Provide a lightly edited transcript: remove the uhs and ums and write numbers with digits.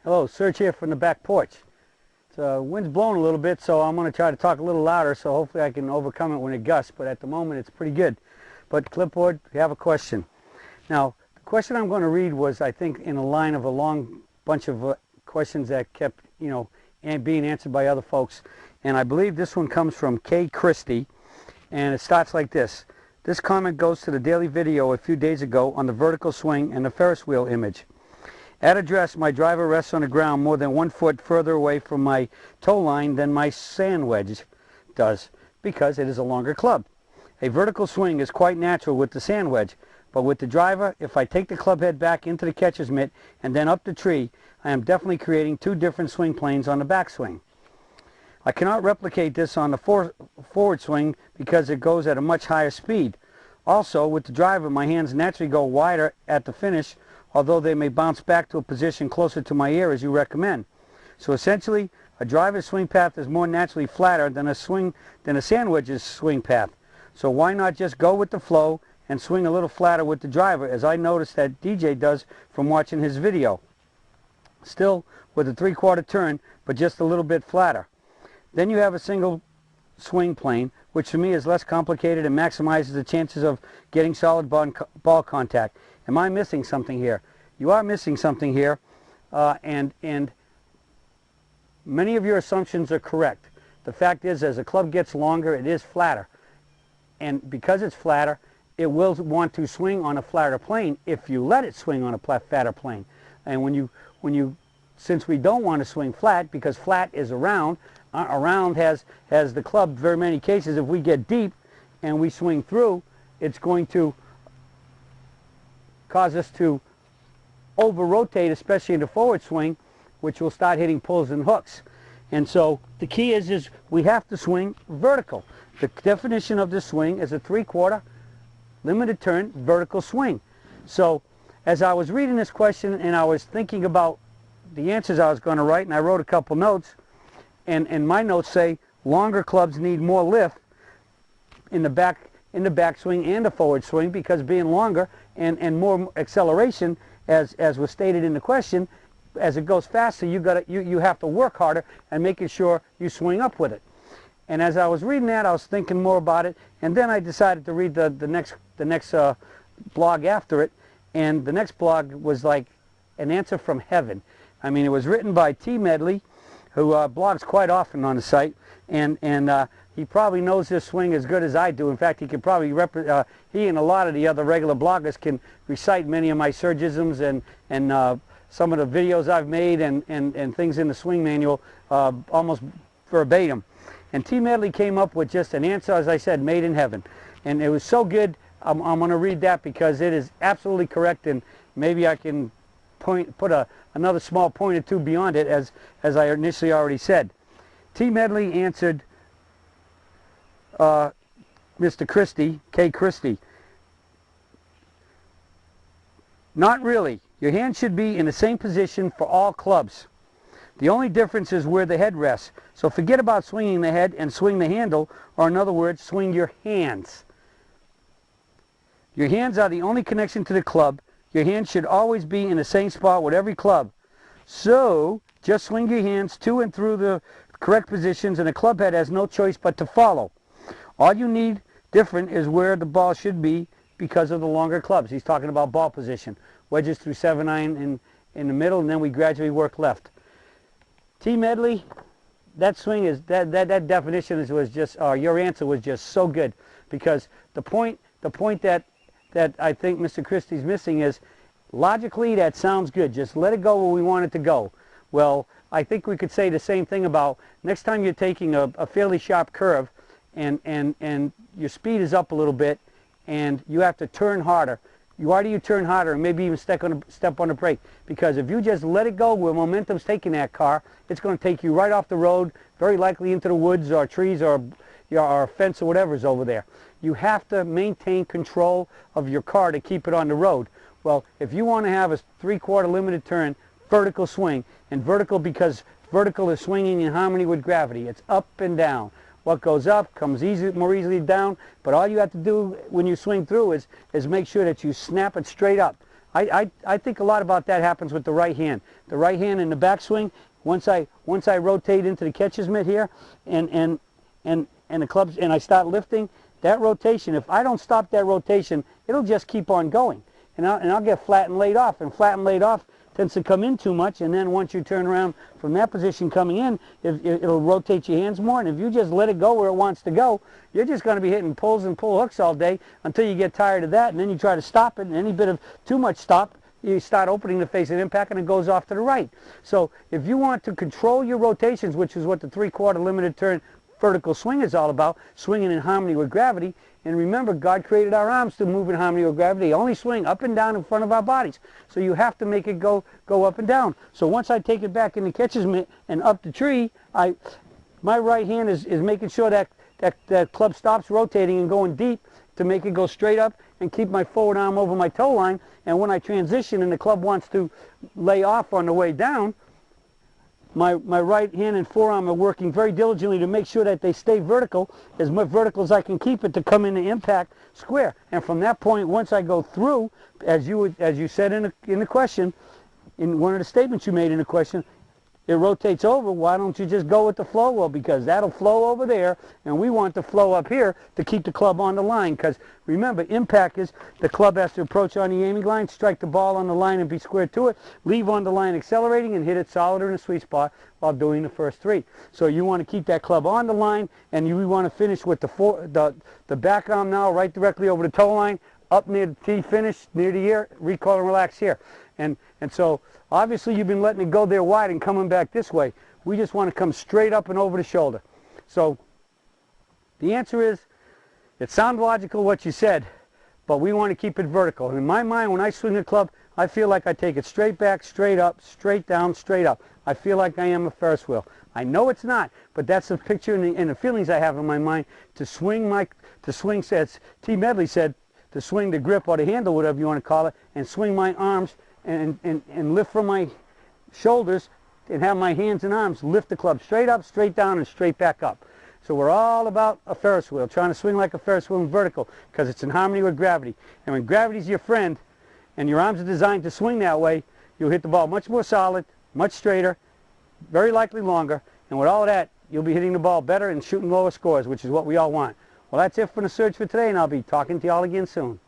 Hello, Serge here from the back porch. The wind's blowing a little bit, so I'm going to try to talk a little louder, so hopefully I can overcome it when it gusts, but at the moment it's pretty good. But Clipboard, you have a question. Now, the question I'm going to read was, I think, in a line of a long bunch of questions that kept, being answered by other folks. And I believe this one comes from K. Christie, and it starts like this. This comment goes to the daily video a few days ago on the vertical swing and the Ferris wheel image. At address, my driver rests on the ground more than 1 foot further away from my toe line than my sand wedge does, because it is a longer club. A vertical swing is quite natural with the sand wedge, but with the driver, if I take the club head back into the catcher's mitt and then up the tree, I am definitely creating two different swing planes on the backswing. I cannot replicate this on the forward swing because it goes at a much higher speed. Also, with the driver, my hands naturally go wider at the finish, although they may bounce back to a position closer to my ear as you recommend. So essentially, a driver's swing path is more naturally flatter than a sand wedge's swing path. So why not just go with the flow and swing a little flatter with the driver, as I noticed that DJ does from watching his video. Still with a 3/4 turn, but just a little bit flatter. Then you have a single swing plane, which for me is less complicated and maximizes the chances of getting solid ball contact. Am I missing something here? You are missing something here, and many of your assumptions are correct. The fact is, as the club gets longer, it is flatter. And because it's flatter, it will want to swing on a flatter plane if you let it swing on a flatter plane. And since we don't want to swing flat, because flat is around has the club, very many cases, if we get deep and we swing through, it's going to cause us to over-rotate, especially in the forward swing, which will start hitting pulls and hooks. And so the key is we have to swing vertical. The definition of this swing is a 3/4 limited turn vertical swing. So as I was reading this question and I was thinking about the answers I was going to write, and I wrote a couple notes, and my notes say longer clubs need more lift in the backswing and the forward swing, because being longer and more acceleration, as was stated in the question, as it goes faster, you have to work harder and making sure you swing up with it. And as I was reading that, I was thinking more about it, and then I decided to read the next blog after it, and the next blog was like an answer from heaven. I mean, it was written by T. Medley, who blogs quite often on the site, and he probably knows this swing as good as I do. In fact, he can probably he and a lot of the other regular bloggers can recite many of my Sergisms and some of the videos I've made and things in the swing manual almost verbatim. And T. Medley came up with just an answer, as I said, made in heaven. And it was so good, I'm going to read that because it is absolutely correct, and maybe I can put another small point or two beyond it, as I initially already said. T. Medley answered Mr. Christie, K. Christie, not really. Your hand should be in the same position for all clubs. The only difference is where the head rests. So forget about swinging the head and swing the handle, or in other words, swing your hands. Your hands are the only connection to the club. Your hands should always be in the same spot with every club. So just swing your hands to and through the correct positions, and the club head has no choice but to follow. All you need different is where the ball should be because of the longer clubs. He's talking about ball position. Wedges through 7-9 in the middle, and then we gradually work left. T. Medley, that swing is that definition was just your answer was just so good, because the point that I think Mr. Christie's missing is, logically that sounds good, just let it go where we want it to go. Well, I think we could say the same thing about next time you're taking a fairly sharp curve and your speed is up a little bit and you have to turn harder. Why do you turn harder and maybe even step on the brake? Because if you just let it go where momentum's taking that car, it's going to take you right off the road, very likely into the woods or trees or a fence or whatever's over there. You have to maintain control of your car to keep it on the road. Well, if you want to have a 3/4 limited turn vertical swing, and vertical because vertical is swinging in harmony with gravity, it's up and down. What goes up comes more easily down, but all you have to do when you swing through is make sure that you snap it straight up. I think a lot about that happens with the right hand. The right hand in the backswing, once I rotate into the catcher's mitt here and the clubs, and I start lifting, that rotation, if I don't stop that rotation, it'll just keep on going. And I'll get flat and laid off. And flat and laid off tends to come in too much, and then once you turn around from that position coming in, it'll rotate your hands more. And if you just let it go where it wants to go, you're just going to be hitting pulls and pull hooks all day until you get tired of that, and then you try to stop it, and any bit of too much stop, you start opening the face of impact, and it goes off to the right. So if you want to control your rotations, which is what the 3/4 limited turn vertical swing is all about, swinging in harmony with gravity. And remember, God created our arms to move in harmony with gravity. They only swing up and down in front of our bodies. So you have to make it go up and down. So once I take it back in the catcher's mitt and up the tree, my right hand is making sure that club stops rotating and going deep to make it go straight up and keep my forward arm over my toe line. And when I transition and the club wants to lay off on the way down, my right hand and forearm are working very diligently to make sure that they stay vertical, as much vertical as I can keep it, to come in the impact square. And from that point, once I go through, as you said in the question, in one of the statements you made in the question, it rotates over. Why don't you just go with the flow? Well, because that'll flow over there, and we want the flow up here to keep the club on the line. Because remember, impact is the club has to approach on the aiming line, strike the ball on the line and be square to it, leave on the line accelerating, and hit it solid or in a sweet spot while doing the first three. So you want to keep that club on the line, and we want to finish with the back arm now right directly over the toe line, up near the tee finish, near the ear, recoil and relax here. And so obviously you've been letting it go there wide and coming back this way. We just want to come straight up and over the shoulder. So the answer is, it sounds logical what you said, but we want to keep it vertical. And in my mind, when I swing a club, I feel like I take it straight back, straight up, straight down, straight up. I feel like I am a Ferris wheel. I know it's not, but that's the picture and the feelings I have in my mind to swing, as T. Medley said, to swing the grip or the handle, whatever you want to call it, and swing my arms and lift from my shoulders and have my hands and arms lift the club straight up, straight down, and straight back up. So we're all about a Ferris wheel, trying to swing like a Ferris wheel in vertical, because it's in harmony with gravity. And when gravity's your friend and your arms are designed to swing that way, you'll hit the ball much more solid, much straighter, very likely longer, and with all of that, you'll be hitting the ball better and shooting lower scores, which is what we all want. Well, that's it for the Surge for today, and I'll be talking to you all again soon.